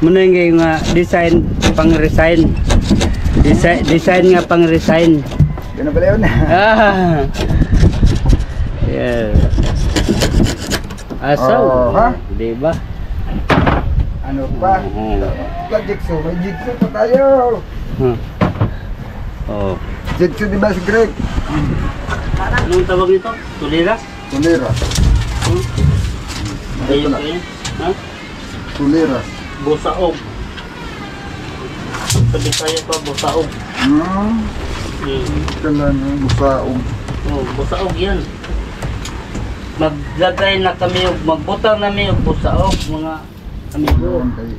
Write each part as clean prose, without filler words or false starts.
Muna yung design pang resign. Design nga pang resign. Yun na pala yun. Ah. Yeah. Asaw. Oh, ha? Diba? Ano pa? Jigsaw. May jigsaw pa tayo. Oh. Jigsaw diba si Greg? Anong tawag nito? Tuliras? Tuliras. Ayun kayo? Ha? Tuliras. Busaog. Sabi tayo pa, busaog. Kailan yung busaog. Oh, busaog yan. Maglagay na kami, magbutang namin yung busaog, mga amigo. Okay.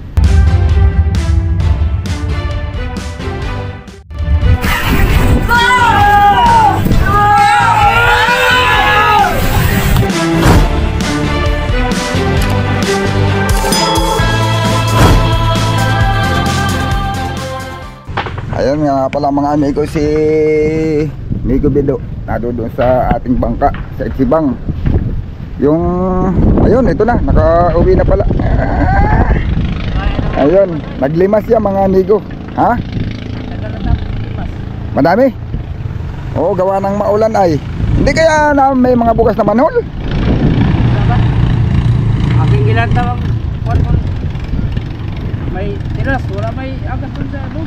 Ayun nga pala mga amigo, si Migo Bido nadoon sa ating bangka sa Itsibang. Yung ayun, ito na, nakauwi na pala. Ayun, naglimas yan mga amigo. Ha? Madami? Oo, gawa ng maulan ay. Hindi kaya na may mga bukas na manhole? Aking ginatawag, may tiras, wala may agas dun sa ano.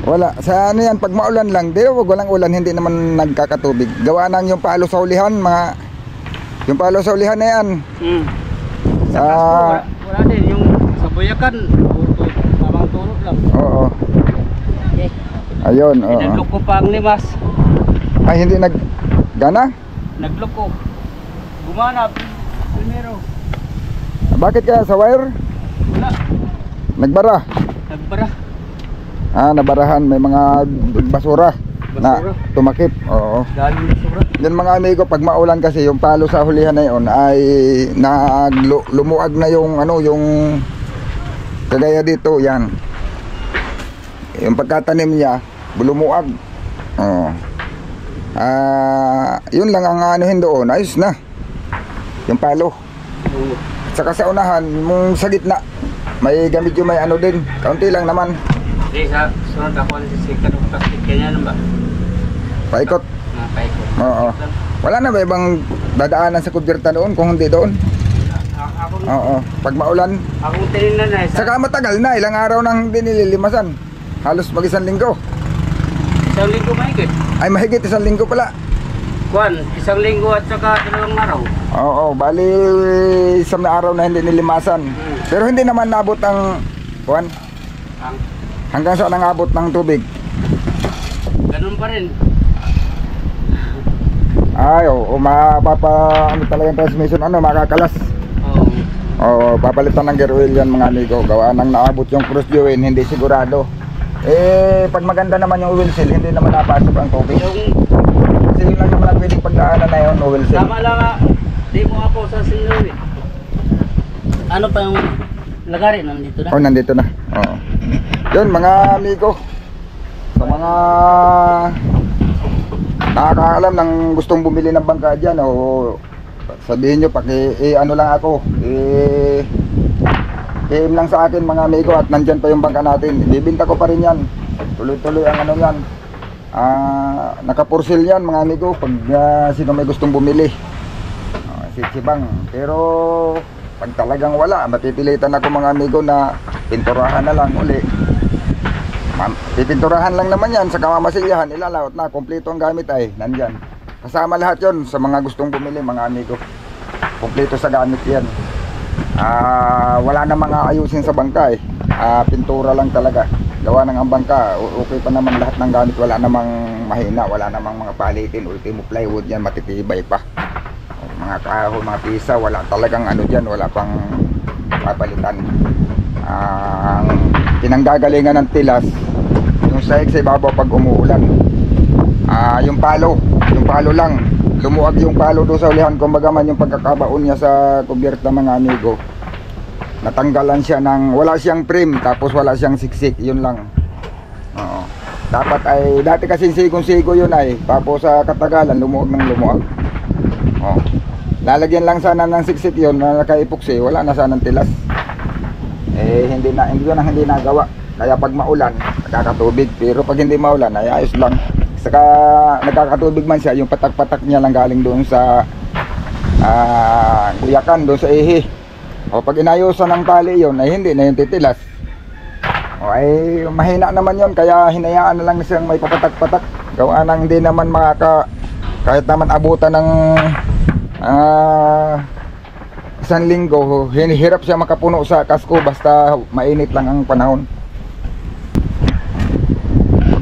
Wala, sa ano yan, pag maulan lang, di wag walang ulan, hindi naman nagkakatubig. Gawa ng yung palo sa ulihan, mga yung palo sa ulihan na yan. Sa Casco, wala din, yung sa Buyakan, tamang turo lang. Oo. Okay. Ayun, oo. Nagloko pa ang limas. Ay, hindi naggana? Nagloko. Gumana, primero. Bakit kaya sa wire? Wala, Nagbara? nagbara. Nabarahan, may mga basura na Basura? tumakip. Oo. Dahil basura. Yan mga amigo, pag maulan kasi yung palo sa hulihan na yun ay lumuag na yung ano, yung kagaya dito, yan. Yung pagkatanim niya, lumuag. Oo. Yun lang ang anuhin doon, ayos na. Yung palo. Saka sa unahan, yung sa gitna, may gamit yung may ano din, kaunti lang naman. Hindi, sa sunod ako si Kanong plastic kanya ba? Paikot. Paikot. Oo. Wala na ba ibang dadaanan sa kubyerta doon kung hindi doon? Oo. Pag maulan. Akong tinignan na. Saka matagal na, ilang araw nang hindi nililimasan. Halos mag 1 linggo. 1 linggo mahigit. Ay mahigit 1 linggo pala. Kuan, 1 linggo at saka 2 araw. Oo, bali 1 araw na hindi nilimasan. Pero hindi naman naabot ang kuan. Hanggang saan ang abot ng tubig? Ganun pa rin. Ay, mapapa ano talaga yung transmission, ano, makakalas. Oo, papalitan ng gear oil yan mga amigo. Gawa nang naabot yung cross join, hindi sigurado. Pag maganda naman yung oil seal, hindi naman napasok ang tubig. Kasi yun lang naman ang pwedeng pagdaanan na yung oil seal. Tama lang di mo ako sa sinyo eh. Ano pa yung lagari nandito na? Oh, nandito na. Oo. Yun mga amigo, sa mga nakakaalam ng gustong bumili ng bangka dyan, o sabihin nyo, ano lang ako, PM lang sa akin mga amigo, at nandyan pa yung bangka natin. Ibibinta ko pa rin yan, tuloy-tuloy ang ano yan. Naka-for sale yan mga amigo, pag sino may gustong bumili. Si Itsibang. Pero pag talagang wala, mapipilitan ako mga amigo na pinturahan na lang uli. Pipinturahan lang naman yan, sa kamamasilyahan, ilalawat na, kompleto ang gamit ay nandyan. Kasama lahat yon sa mga gustong bumili mga amigo. Kompleto sa gamit yan. Wala na mga ayusin sa bangka eh. Pintura lang talaga. Gawa ng ang bangka, okay pa naman lahat ng gamit, wala namang mahina, wala namang mga palitin, ultimo plywood yan, matitibay pa. Mga kahoy, mga pisa, wala talagang ano dyan, wala pang papalitan. Ang pinanggagalingan ng tilas, yung sahig sa ibabaw pag umuulan. Yung palo lang, lumuag yung palo doon sa ulihan, kumbaga man yung pagkakabaon niya sa kubyerta mga amigo. Natanggalan siya ng, wala siyang frame, tapos wala siyang siksik, yun lang. Oo. Dapat ay, dati kasi sigong-sigo yun ay, tapos sa katagalan, lumuag ng lumuag. Oo. Lalagyan lang sana ng siksik yun, na naka-epoxy, wala na sanang tilas. hindi nagawa. Kaya pag maulan, nagkakatubig. Pero pag hindi maulan, ay ayos lang. Saka nagkakatubig man siya, yung patak-patak niya lang galing doon sa guyakan, doon sa ihi. O pag inayusan ng tali yun, ay hindi na yung titilas. O ay mahina naman yun, kaya hinayaan na lang siyang may papatak-patak. Gawa nang hindi naman kahit naman abutan ng 1 linggo, hirap siya makapuno sa kasko basta mainit lang ang panahon.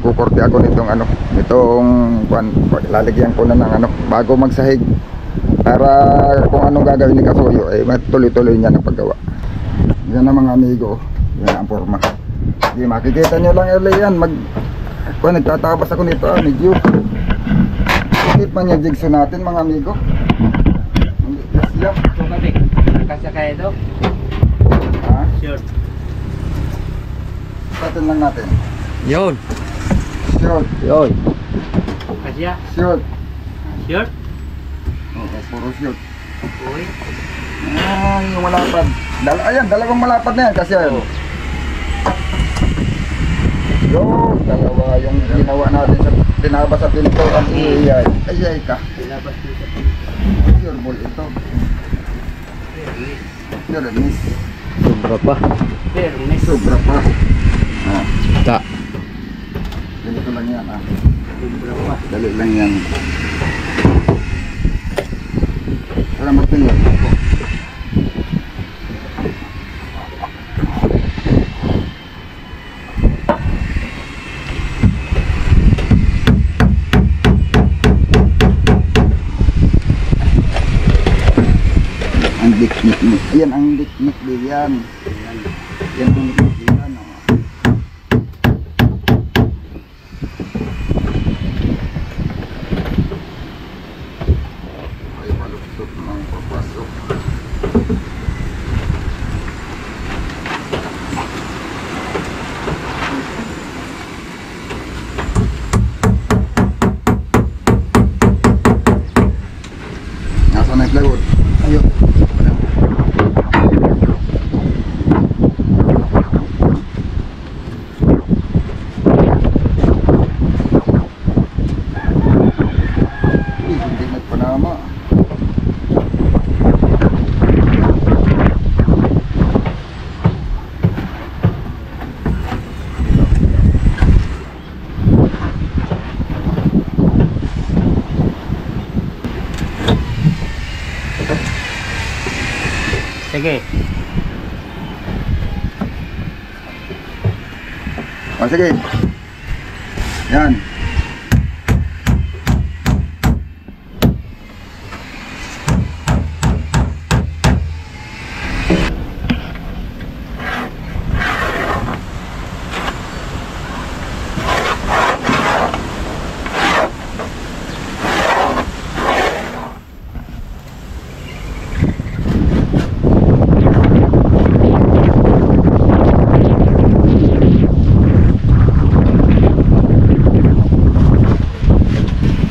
Kukurti ako nitong lalagyan ko na ng bago magsahig para kung anong gagawin ni Kasuyo ay tuloy-tuloy niya ng paggawa. Yan na mga amigo, yan ang forma. Sige, makikita nyo lang early yan. Nagtatabas ako nito, medyo ikit man yung jigsaw natin mga amigo. Hindi siya. Sumatik, kasya kaya ito? Ha? Sure. Patin lang natin. Yun. Short. Yun. Kasya? Short. Sure? Oo, puro short. Uy. Yung malapad. Ayan, dalawang malapad na yan kasi yan. Yun, dalawa yung ginawa natin sa tinabas sa pintuan. Ay ka. Labas dito. Pure ball ito. Pure miss. Sobra pa. Fairness. Sobra pa. Ta. Ganito lang yan Sobra pa. Dali lang yan. Para magpingat ako. Ang diknik. Yan ang diknik diyan. Yan ang diknik diyan. Ay malupit ng papasok. Nasa na plywood? Ayun. Hindi nagpanama. Sige. O sige. Yan.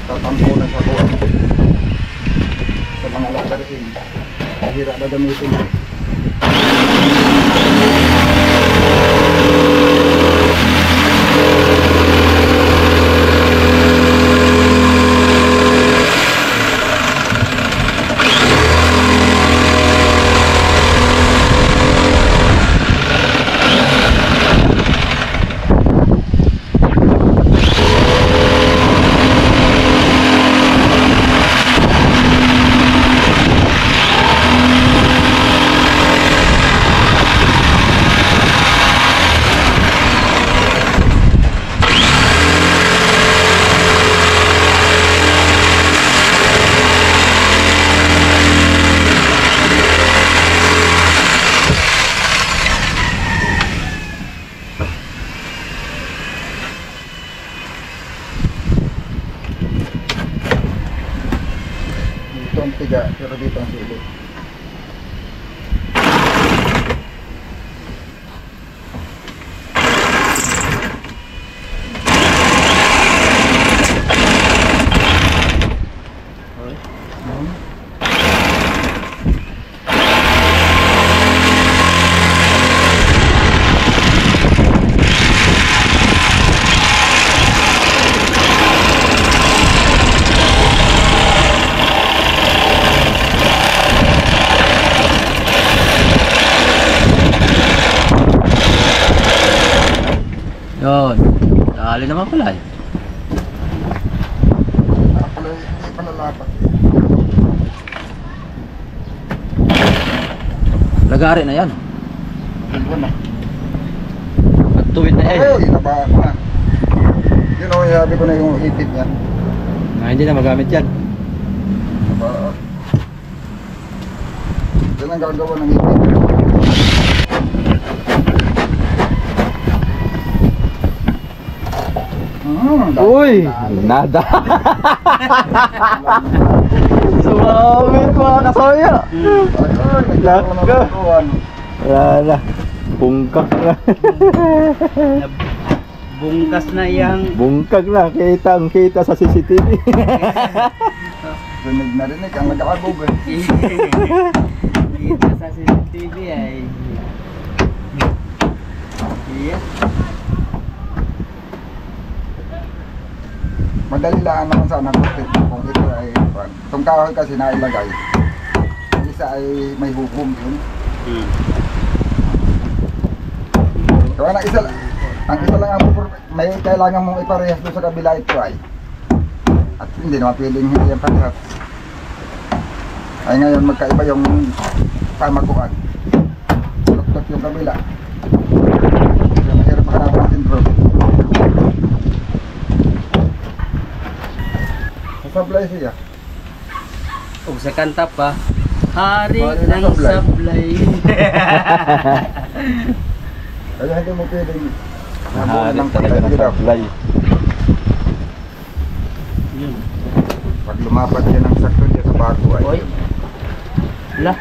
Tatampunan sa kuha. Sa mga lagarihin. Hira na gamitin. Dito ang tiga, pero dito ang sili. Tanghali naman pala eh. Pala, hindi pala lapat. Lagari na yan. Tingnan na. At tuwid na eh. Ay, nabaka ko na. Yun o, sabi ko na yung ipit niya. Na hindi na magamit yan. Nabaka. Yan ang gagawa ng ipit. Uy! Nada! Sumamit mga kasoya! Laka! Wala na. Bungkak na. Bungkas na yang Bungkak na. Kitang kita sa CCTV. Rinig na rinig ang nag-aabog eh. dito sa CCTV ay. Yes. Madali lang naman sana kung ito ay itong kahoy kasi nailagay. Yung isa ay may hukom yun. Kaya na isa ang isa lang ang may kailangan mong iparehas doon sa kabila ito ay. At hindi naman pwedeng hindi yan parehas. Ay ngayon magkaiba yung pamakuan. Tuktok yung kabila. Kaya mahirap makalaban ng sintro. Sablay siya. Ug sa kanta pa, Hari Hari ng ng Sablay. Sablay. Kaya hindi mo pwedeng Mahal ng talaga ng supply. Yun. pag lumapat yan ng sakto niya sa bago ay Oy. La.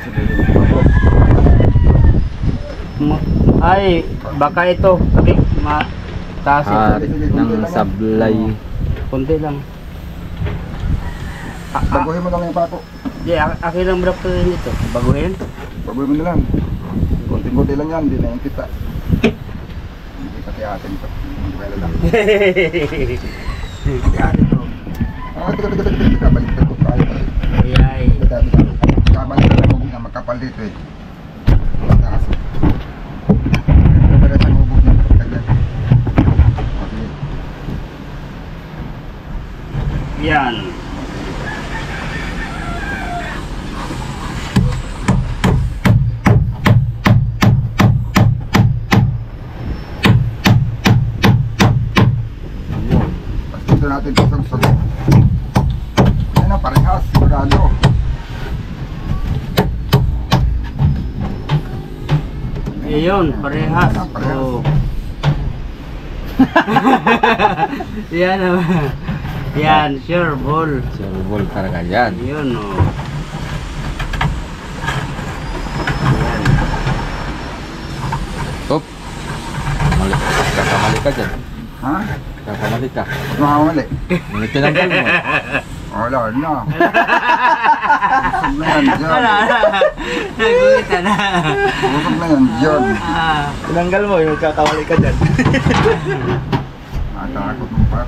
Ay, baka ito. Sabi, taas ito. Hari ng sablay. Kunti lang. baguhin mo lang yung pako. Di, akin lang bro ko rin ito. Baguhin. Baguhin mo na lang. Kunti-kunti lang yan, hindi na yung kita. Hindi pati atin ito. Hindi pala lang. Pati atin ito. Ah, teka, balik ko tayo. Ay. Kabalik na lang hubog na magkapal dito eh. Mataas. Kapag sa hubog na kagad. Okay. Yan. Dito natin ito sa gusto. Yan na, parehas. Magano. Ayun, parehas. Ah, parehas. Oh. Yan naman. Yan, sure, ball. Surbol talaga yan. Yun, oh. Top. Kakamali ka dyan. Ha? Kakamali ka. Huwag makamali. Ngunit tinanggal mo. Wala na. Busog na yan dyan. Nagulitan na. Busog na yan dyan. Ah. Tinanggal mo yung kakamali ka dyan. Matakot mo pa.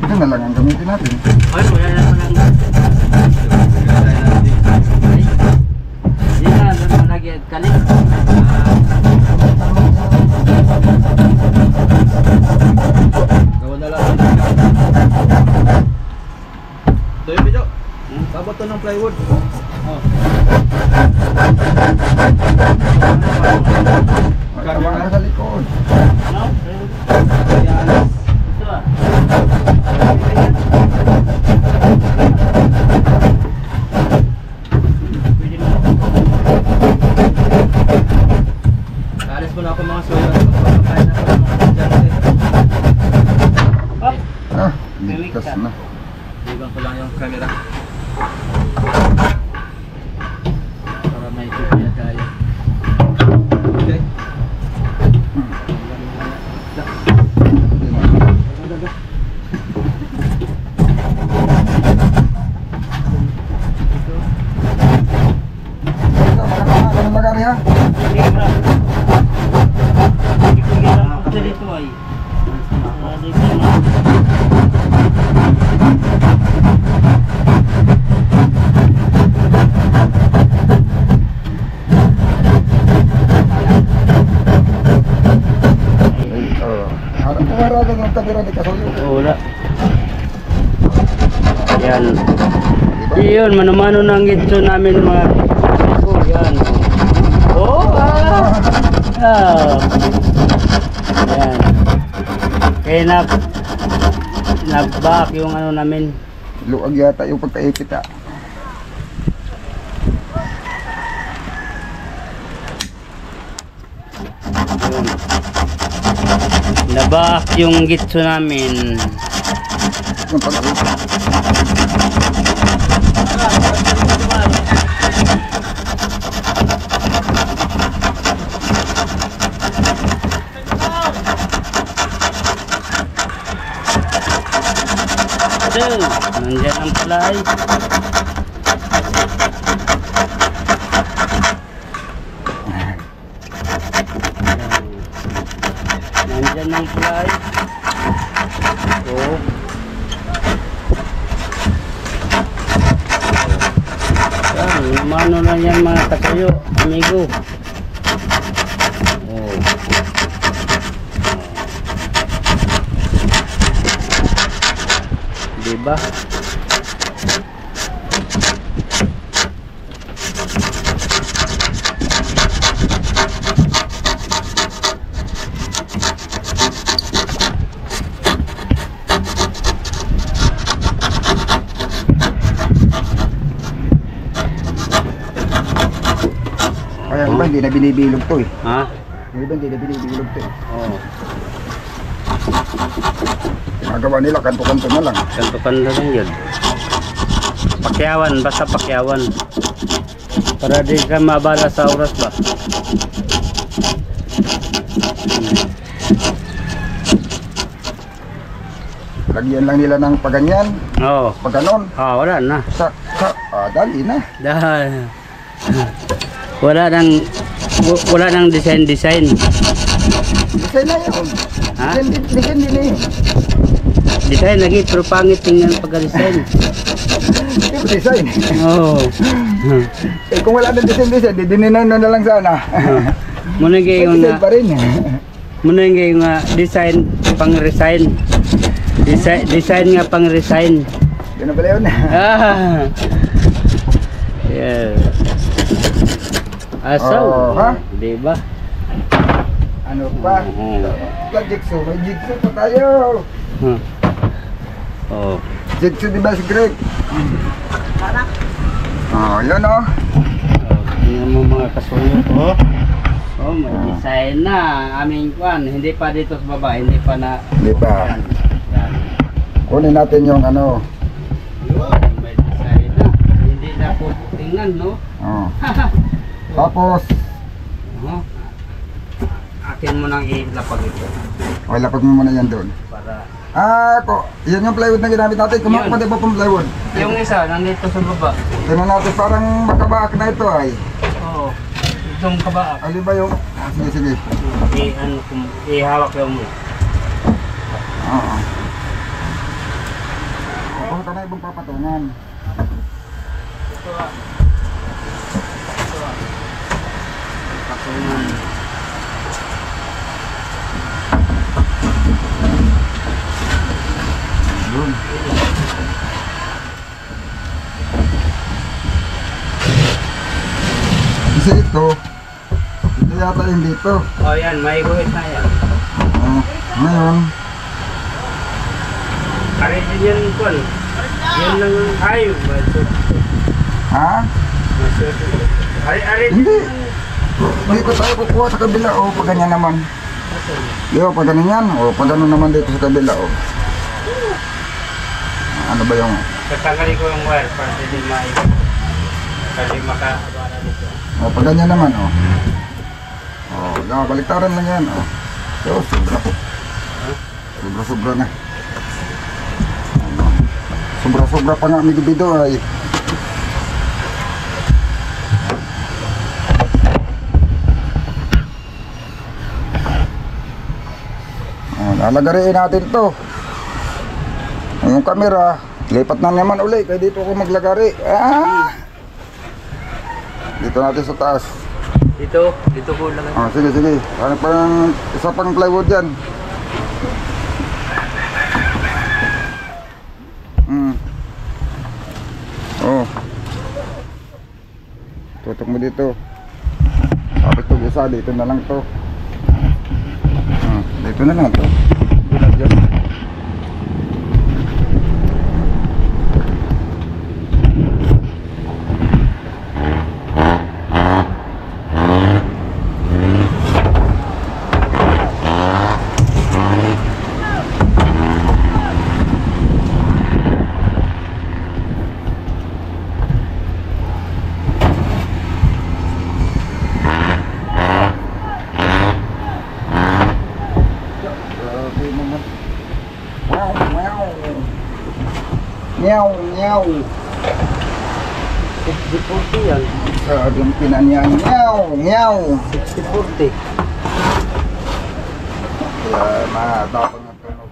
Ito na lang ang gamitin natin. Ay, wala na pa lang. Hindi na, doon mo lagi at kalit. Gawa na lang. Ito yung video. Sabot to ng plywood. Oh. Magkabang na sa likod. Ano? Ito ah. Pwede mo. Alis mo na ako mga soya. Kapag na ako ng dyan. Up. Ah, ligtas na. Ibang ko lang yung camera. Para may tuya tayo. Okay. Magkano ha? Hindi, bro. Hindi ko ginagawa ko dito ay. Dito na. Yun, mano-mano na ang gitso namin mga amigo. Yan. Oh, Yan. Kaya nag-back yung ano namin. Luag yata yung pagkaipit ah. Yun. Nabak yung gitso namin. Yung pag-aipit. Nandiyan ang fly. Nandiyan ang fly. Oh. Mano na yan mga kasuyo, amigo. Oh. Diba? Kaya ba hindi na binibilog to eh. Ha? Hindi ba hindi na binibilog to eh. Oh. Ginagawa nila kanto-kanto na lang. Kanto-kanto lang yun. Pakyawan, basta pakyawan. Para di ka mabala sa oras ba? Lagyan lang nila ng paganyan, Oo. paganon. Wala na. Dali na. Dahil wala nang design. Design na yun. Ha? Design din eh. Design lagi pero pangit tingnan pagka-design. Yung design. Oo. Eh kung wala ng design, di dininan na lang sana. Muna kayo Design pa rin. nga design pang-resign. Design nga pang-resign. Yun na pala yun. Yeah. Asaw. Oh, ha? Diba? Ano pa? Jigsaw. May jigsaw pa tayo. Oh. Jigsaw di ba si Greg? Oh, yun oh. Tingnan mo mga kasuyo. Oh, may design na. Aming kwan. Hindi pa dito sa baba. Hindi pa na. Hindi pa. Yan. Kunin natin yung ano. Yun, may design na. Hindi na po tingnan, no? Oh. Tapos, akin mo nang ilapag ito. okay, lapag mo muna yan doon. Para Yan yung plywood na ginamit natin. Kumakas Yun. pa din po pang plywood. yung isa nandito sa baba. Tingnan natin parang makabaak na ito ay. Oo. Itong kabaak. Alin ba yung? Sige. Ihawak lang mo. Oo. Baka ka na ibang papatungan. Ito patungan. Yun. Kasi ito yata yung dito. Oh yan, may guhit na yan. Ngayon, Ari din yan kon. Yan lang ang ayaw. ha? Ari. Hindi. Dito tayo kukuha sa kabila. O, pag ganyan naman. Yo, pag ganyan yan. O, pag ganun naman dito sa kabila. O. Ano ba yung... Tatanggalin ko yung wire para hindi maiwan. Kasi makaabala dito. O, pag ganyan naman. O. O, baliktaran lang yan. O. Yo, sobra. Sobra na. Sobra pa nga amigo Bido ay. Lalagariin natin to. Yung camera, lipat na naman uli. Kaya dito ako maglagari. Dito natin sa taas. Dito ko lang. Sige. Ano pang isa pang plywood yan. Oh. Tutok mo dito. Tapos ito isa, dito na lang to. Dito na lang to. Bulag dyan. Nyaw, nyaw. 60-40 yan. Sabi yung pinanya, nyaw, nyaw. 60-40. Kaya matapang ang tunog.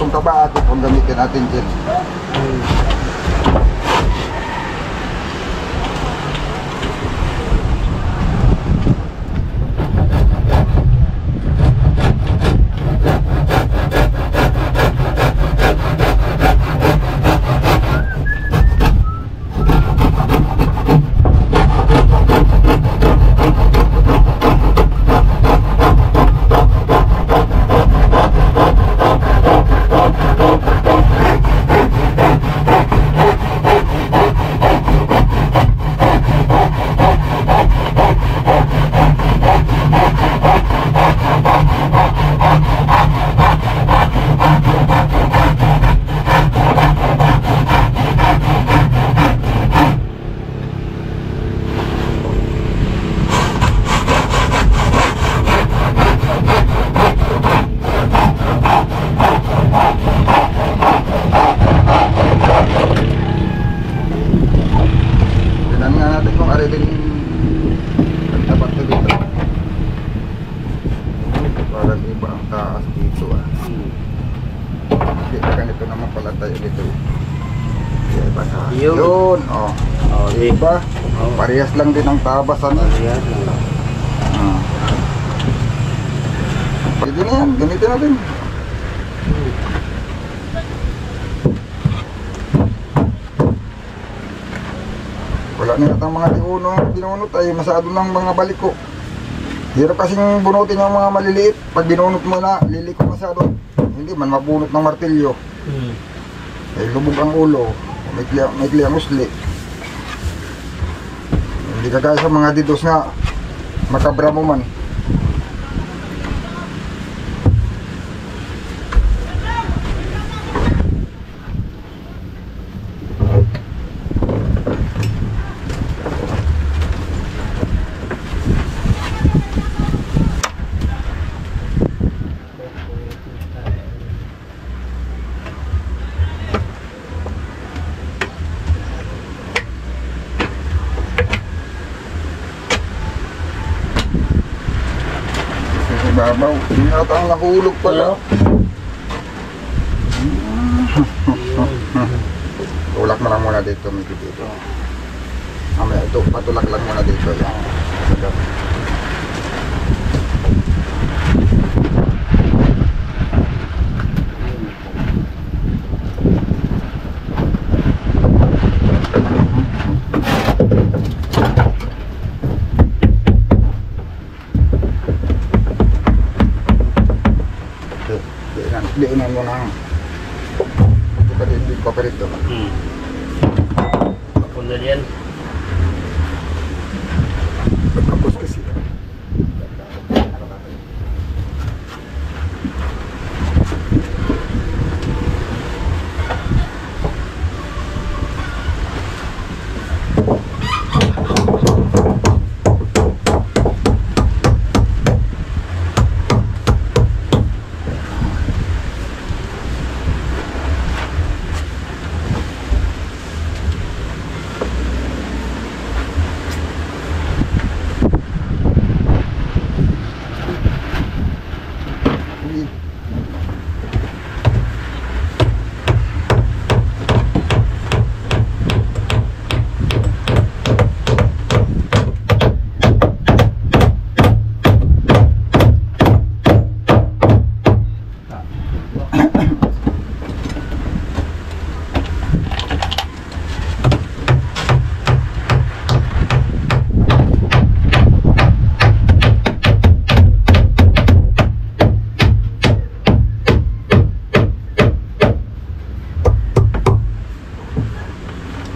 Itong taba atin kung gamitin natin dyan. Yun, oh. Oh, Diba? Parehas lang din ang tabas, ano? Parehas lang. Pwede na yan, gamitin natin. Wala na yata ang mga binunot ay masyado ng mga baliko. Hirap kasing bunutin yung mga maliliit. Pag binunot mo na, liliko masyado. Hindi man mabunot ng martilyo. Ay lubog ang ulo. May kli ang usli. Hindi kagaya sa mga didos nga makabra mo man. Babaw, hindi nata ang nahulog pala. Tulak mo lang muna dito, medyo dito. Mamaya ito, patulak lang muna dito. Yan. Sagap. Diinan mo na. Hindi pa rin pa pa rito. Papunta yan. Pagkapos kasi.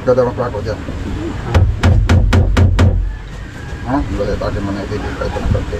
Dadawang pa ako dyan. Ha? Balit akin mo na ititipay ito ng konti.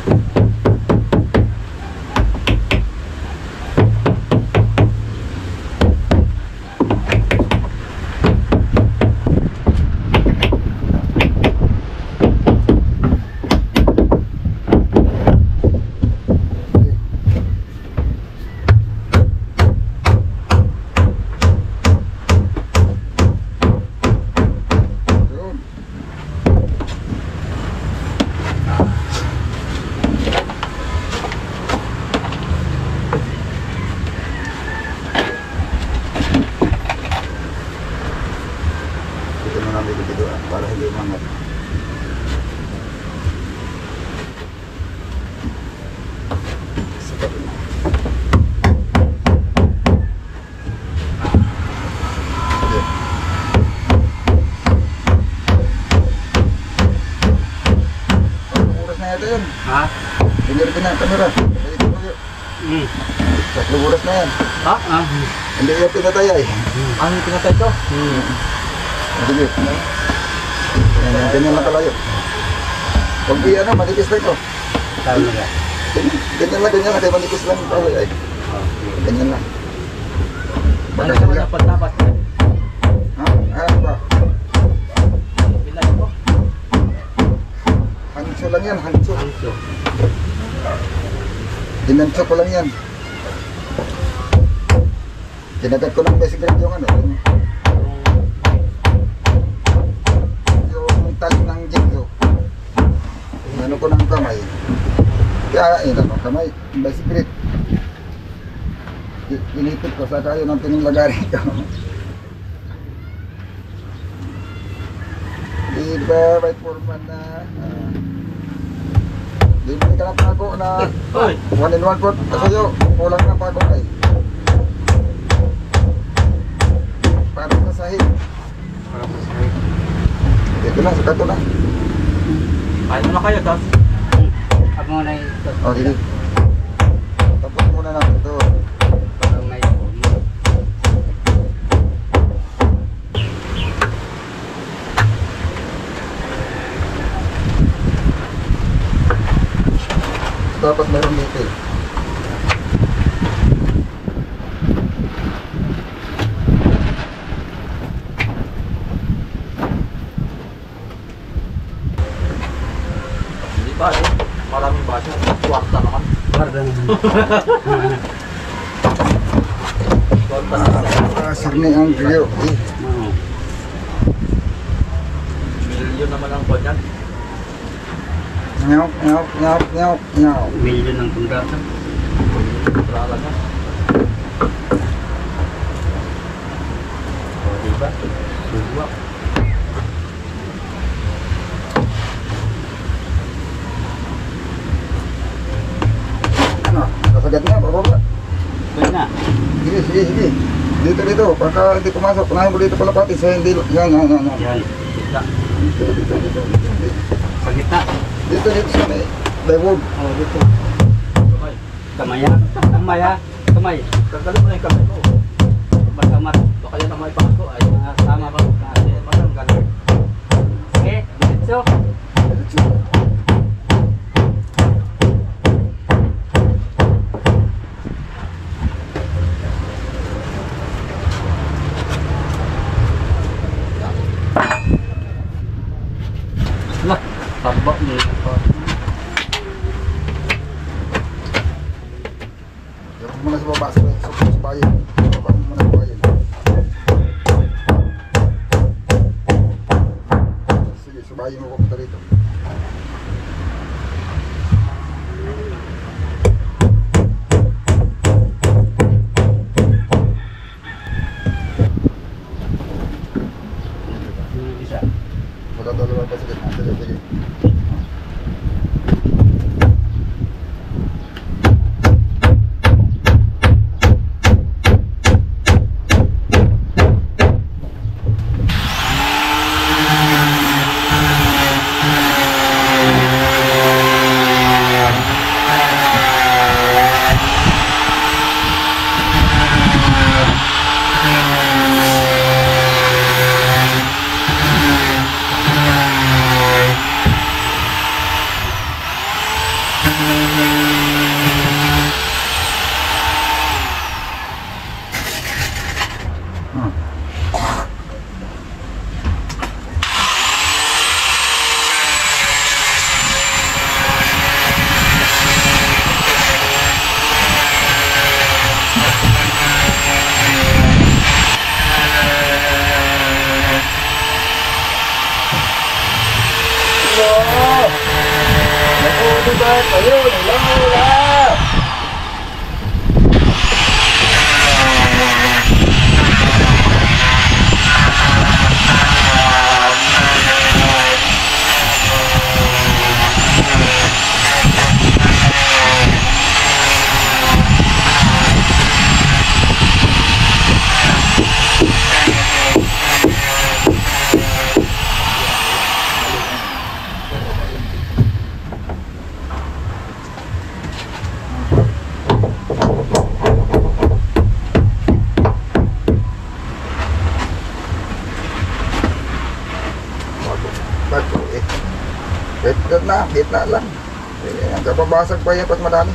Para hindi umangat. Sikat na. Sige. Tatlong oras na yata yun. Ha? Piniripin na ang kamera. Hmm. 3 oras na yan. Ha? Hindi yan pinatay ay. Ano yung pinatay ko? Sige. Ganyan lang kalayo. Huwag ano, manipis lang ito. Tama nga. Ganyan lang, kaya manipis lang ito ay. Okay. Ganyan lang. Ano naman dapat dapat? Ha? Ano ba? Bilay ko? Hanso lang yan, hanso. Hanso. Dinanso ko lang yan. Kinagat ko ng basic grade yung ano. Yung tali ng jigsaw. Ano ko ng kamay. Kaya ano, kamay, basic grade. Inipit ko sa kayo ng tinilagari ko. Diba, right foreman na. Libre ka na pa ako na Hoy! 1 in 1 foot. Kasayo, kulang na pa ako ay. Parang nasahig. Dito na, sa kato na. Kain mo na kayo, tapos Ako na ito. O, sige. Tapos muna natin ito. Parang na ito. Dapat meron dito eh. hindi ba eh. Maraming basyo. Kwarta naman. Parang. Kwarta na sa Sirni ang griyo. Eh, Oo. milyon naman ang kwan yan. nyawp, nyawp, nyawp, nyawp, nyawp. Milyon ng kontrata. Trala na. O, diba? Subuak. Ano, kasagat niya, bababa. Pwede na. Sige, sige, sige. Dito, dito. Pagka hindi pumasok, unahin mo dito pala pati. Sa hindi, yan, yan, yan. Yan. Kita. Dito, dito, dito, dito. Sa gitna. Dito, dito sa may daywood. Oh, dito. Kamay. Kamaya. Kamaya. Kamay. Tanggalin mo na yung kamay mo. Masamat. Ito kaya na may pako ay Tama ba? kasi matanggal. Sige. Diretso. Diretso. Lah. Tabak ni. Diyan muna sa baba, sa bayan. Sa baba muna sa bayan. Sige, sa bayan mo pupunta rito. Isa. Magdadalawa pa sa gitna. Sige, sige. Nakulo ba kayo? Nangula! Hit na lang. Ang kapabasag pa yan pag madami.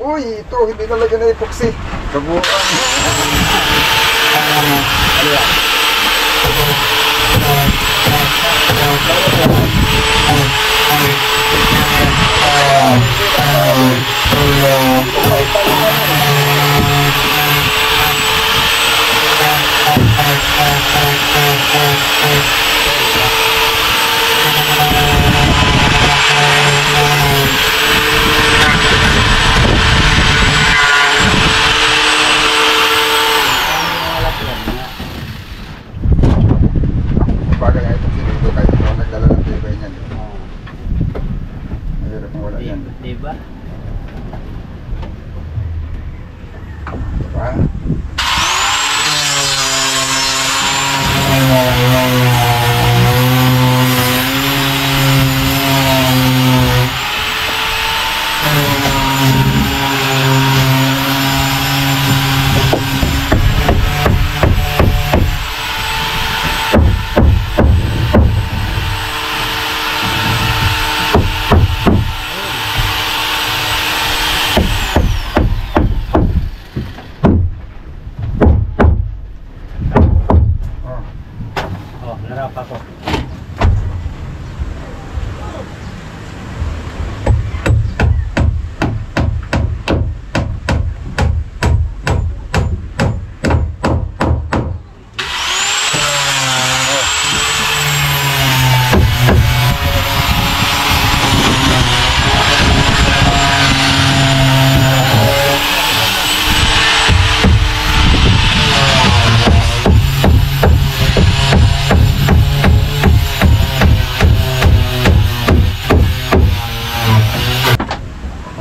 Uy, ito, hindi talaga na epoxy. Kaburan. Bagay nga ito sinundo kahit ito nagdala ng tibay niyan. Mahirap ang wala yan. Diba? Diba? Oh, narap ako.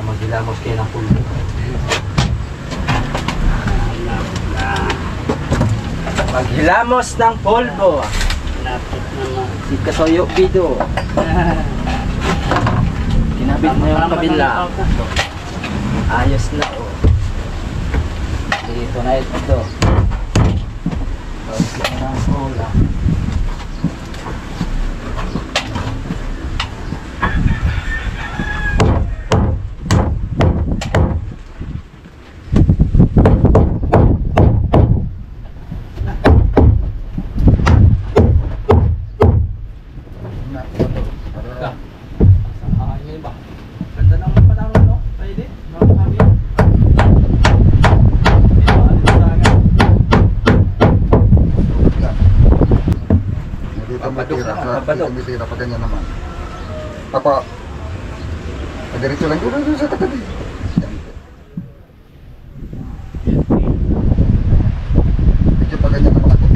Maghilamos kayo ng pulbo. Maghilamos ng polvo. Lapit naman. Si Kasoyo Bido. Kinabit mo yung kabila. Ayos na oh. Dito na ito. Tapos lang ng cola. Ganda ng panahon, no? Pwede? Mga kami. Dito mitira pa ganyan naman. Papa, diretso lang doon sa tabi. Medyo pa ganyan naman ako.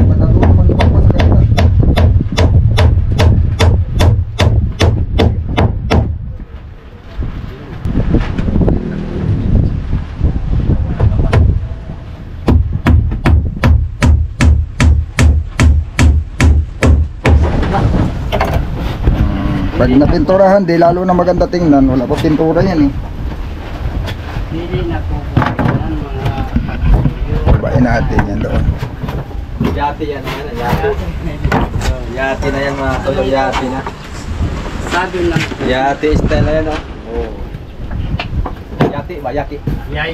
Matalo naman lumang pa sa kanila. Pag napinturahan, di lalo na maganda tingnan. Wala pa pintura yan eh. Hindi na po mga Babain natin yan doon. Yati yan, yati. Yati na yan mga Kasoyo, yati na. Sabi lang. Yati style na yan, oh. Oh. Yati ba? Yaki. Yay.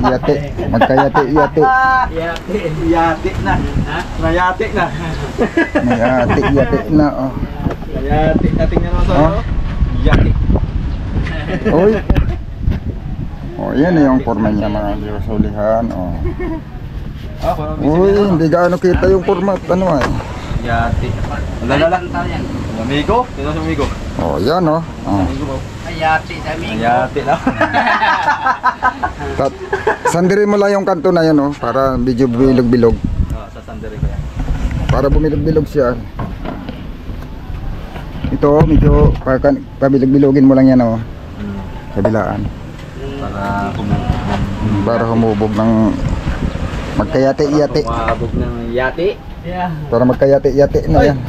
Yati. Magkayati-yati. Yati. Yati na. Ha? Nayati na. Yati na. Oh. Nayati na. Tingnan mo to. Oh. Yati. Uy. Oh, yan na yung forma niya mga Diyos sa ulihan. Oh. Uy, hindi gaano kita yung format. Ano eh. Yati. Lalala. Alala. Amigo. Tingnan sa amigo. Oh, yan oh. Oh. Amigo mo. Yati sa amigo. Yati na. Sandirin mo lang yung kanto na yan oh, para medyo bilog-bilog. Sa sandali ko yan. Para bumilog-bilog siya. Ito, medyo pabilog-bilogin mo lang yan oh. Kabilaan. Para humubog ng magkayati-yati. Humabog ng yati. Yeah. Para magkayati-yati na yan.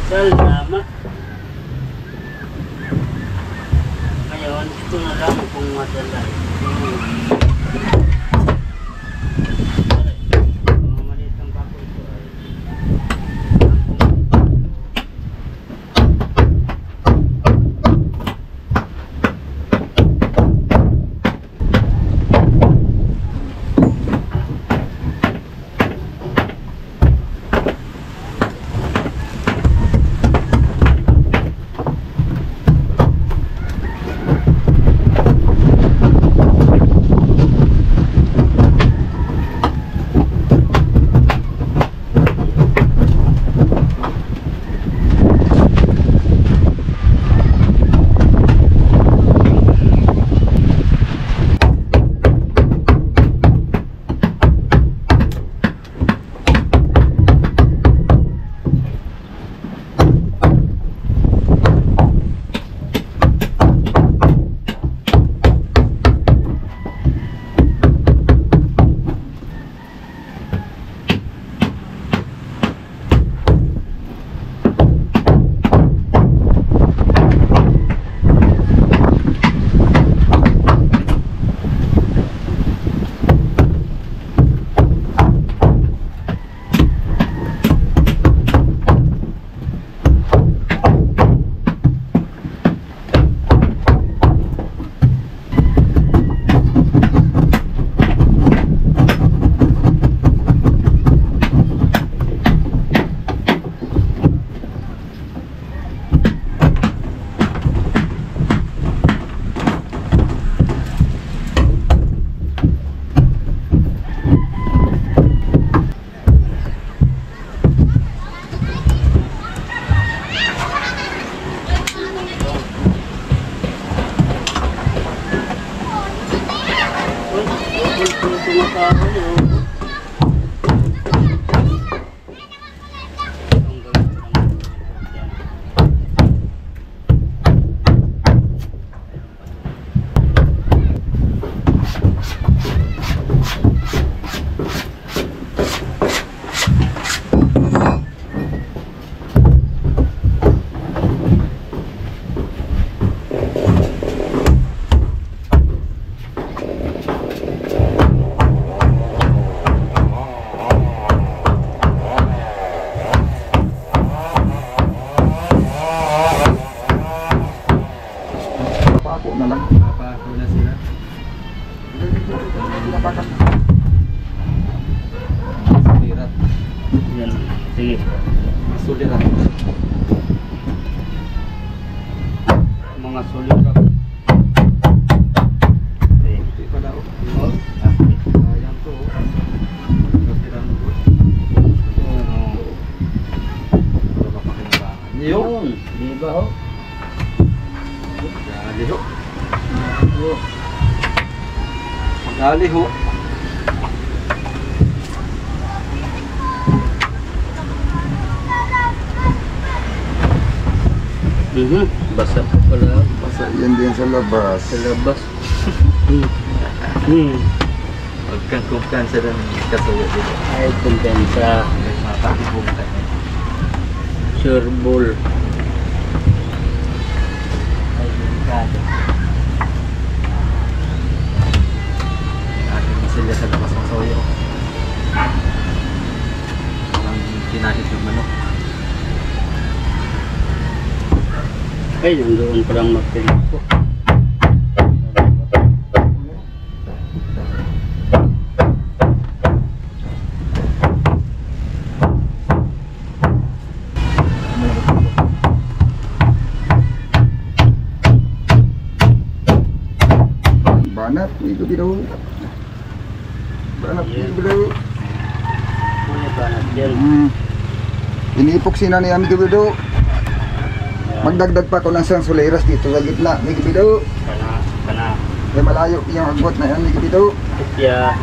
Salamat. Ngayon, ito na lang kung madala. Maliit ang bako ito ay. Sige. Suliran. Mga suliran. Hindi pala o. Oh. Ayan to o. Suliran ko. Para mapakinabangan. Yun. Di ba ho? Dali ho. Dali ho. Basa pa pala. Basta yan din sa labas. Sa labas. Huwag kang kumpiyansa ng kasuyo dito. Ay, kumpensa. Mapakibungkan niya. Sure bull. Ay, delikado. Ating masilya sa labas ng soyo. Parang kinahit yung manok. Ay, nandoon parang magpilit ko. Banat, ito bitaw. Banat, ito bitaw. Ano ba natin? Inipok sina ni Ami Dubido. Magdagdag pa ko ng isang suliras dito sa gitna. May Dubido. Kana. May malayo yung agbot na yan. May Dubido. Kupya.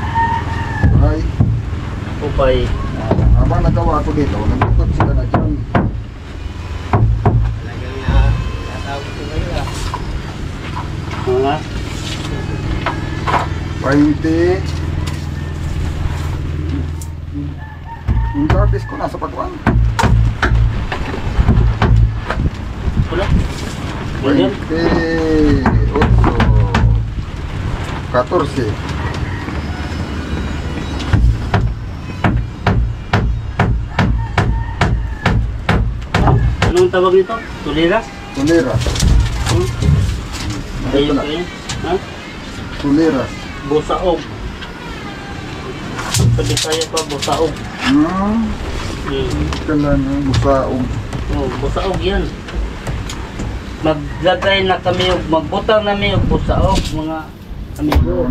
Ay, Kupay. habang nagawa ko dito, nagtukot sila na dyan. Mga 20. Yung service ko nasa pagkuhan. pula. Ganyan. 14. Anong tawag nito? Tuliras? Tuliras. Ayun ko yan. Ha? Tuliras. Busaog. Sa Bisaya pa, busaog. Kala na, busaog. Oh, busaog yan. Maglagay na kami, magbutang na kami og busaog, mga amigo.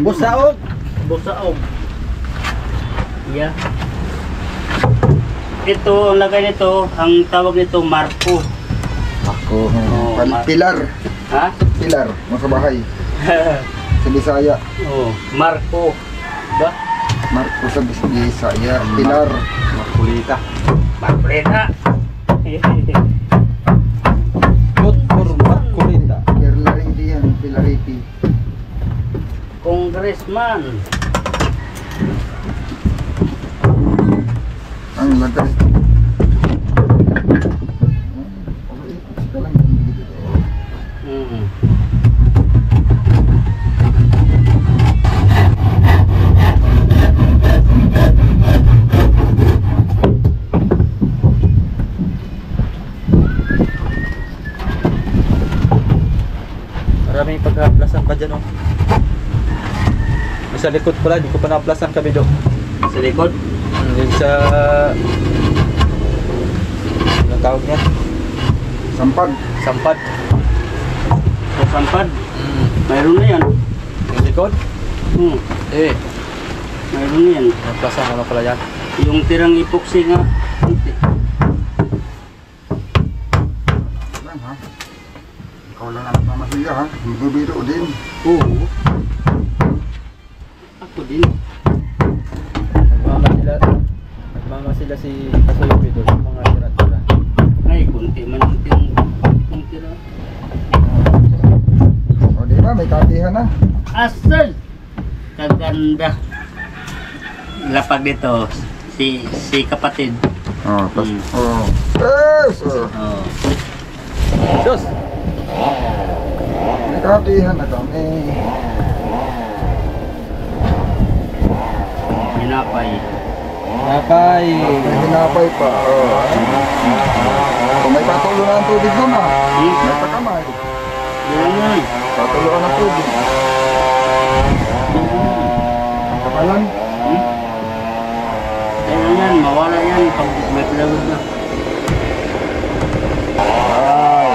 Busaog. Busaog. Yeah. Ito, ang lagay nito, ang tawag nito, Marco. Ako, Mar- pilar. Ha? Pilar, mga bahay. Sa Bisaya. Oh, Marco. Ba? Marco sa Bisaya. Pilar. Markulita. Marcoleta. Good for Markulita. Perla rin diyan, Pilariti. Congressman. Ang lagay. Mm. Maraming pagkaplasan pa dyan, oh. May sa likod pala, di ko pa naplasan kami do. Sa likod. Yung sa... Anong tawag niya? Sampag. Sampad. Sa Sampad. Mayroon na yan. Yung likod? Mayroon na yan. Naplasan naman pala yan. Yung tirang epoxy nga. Kunti. Lang ha. Ikaw lang anak na masiya ha. Bibiro din. Oo. Ako din. Nagmama sila si Kasoyopi doon, mga tira-tira. Ay, kunti man yung tira. O di ba, may katihan na. Asal! Kaganda. Lapag dito. Si kapatid. Oh, tas, Mm. oh. Yes! Oh. Oh. Diyos! May katihan na kami. Hinapay. Napay! May hinapay pa. Oh. Kung may patuluan ng tubig doon ha. May pakamay. Yan. Patuluan ng tubig. Ang kapalan. Yan, mawala yan pag may pilawag na. Ay.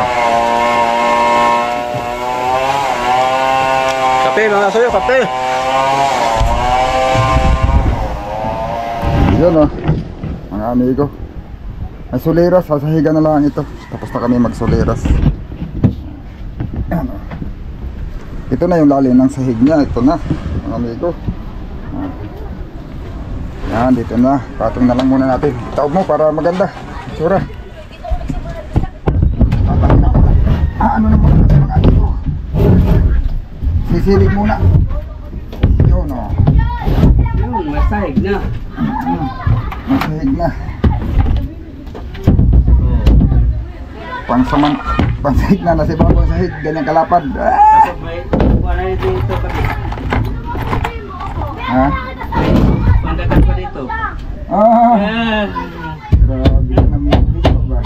Kape mga Kasoyo, kape! Yun o, mga amigo. May suliras, sasahigan na lang ito. Tapos na kami magsuliras. Yan o. Ito na yung lalim ng sahig niya. Ito na, mga amigo. Yan, dito na. Patong na lang muna natin. Taob mo para maganda. Sura. Ano na muna natin mga amigo. Sisilig muna. Yun o. Yun, may sahig na. Masahig na. Pansahig na nasa ibang sahig. Ganyan kalapad. Kapag may wala nito ito pati. Ha? Pandakan pa dito. Ah! Yan. Grabe naman dito ba?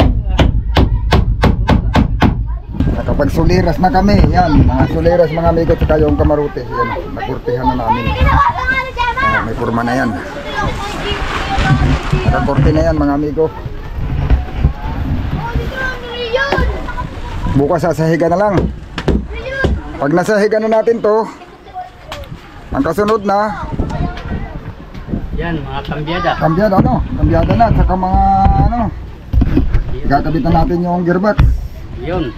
Kapag suliras na kami, yan. Mga suliras mga amigo at saka yung kamarote. Yan, nakurtihan na namin. May forma na yan. Nakakorte na yan mga amigo. Bukas sasahigan na lang. Pag nasahigan na natin to, ang kasunod na Yan, mga kambyada. kambyada ano? Kambyada na at saka mga ano, gagabitan natin yung gearbox. Yun.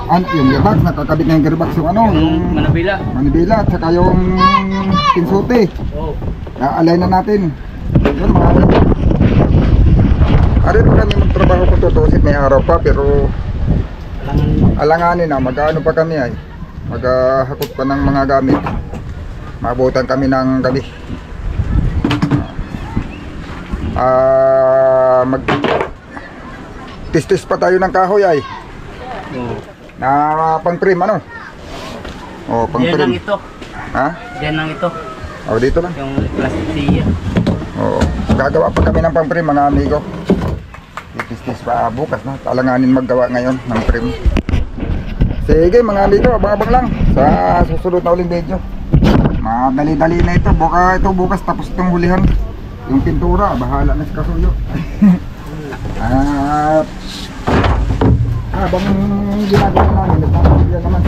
Ano yung gearbox? Nakakabit na yung gearbox yung ano? Yung manabila. Manibela at saka yung kinsuti. Oh. Alay na natin. Yun mga amigo. Ari pa kami magtrabaho kung tutusit, may araw pa pero alanganin na, mag-ano pa kami ay maghakot pa ng mga gamit. Mabutan kami ng gabi. Mag tistis pa tayo ng kahoy ay Oo. Na pang-frame ano? Oh, Yan lang pang-frame. ito. Ha? Yan lang ito. Oh, dito lang. Yung plastic siya. Oo. Gagawa pa kami ng pang-frame mga amigo. Ipistis pa bukas na. Talanganin maggawa ngayon ng frame. Sige mga amigo, abang-abang lang sa susunod na uling video. Madali-dali na ito. Bukas tapos itong hulihan. Yung pintura, bahala na si Kasuyo. At habang ginagawa namin, nagpapagyan naman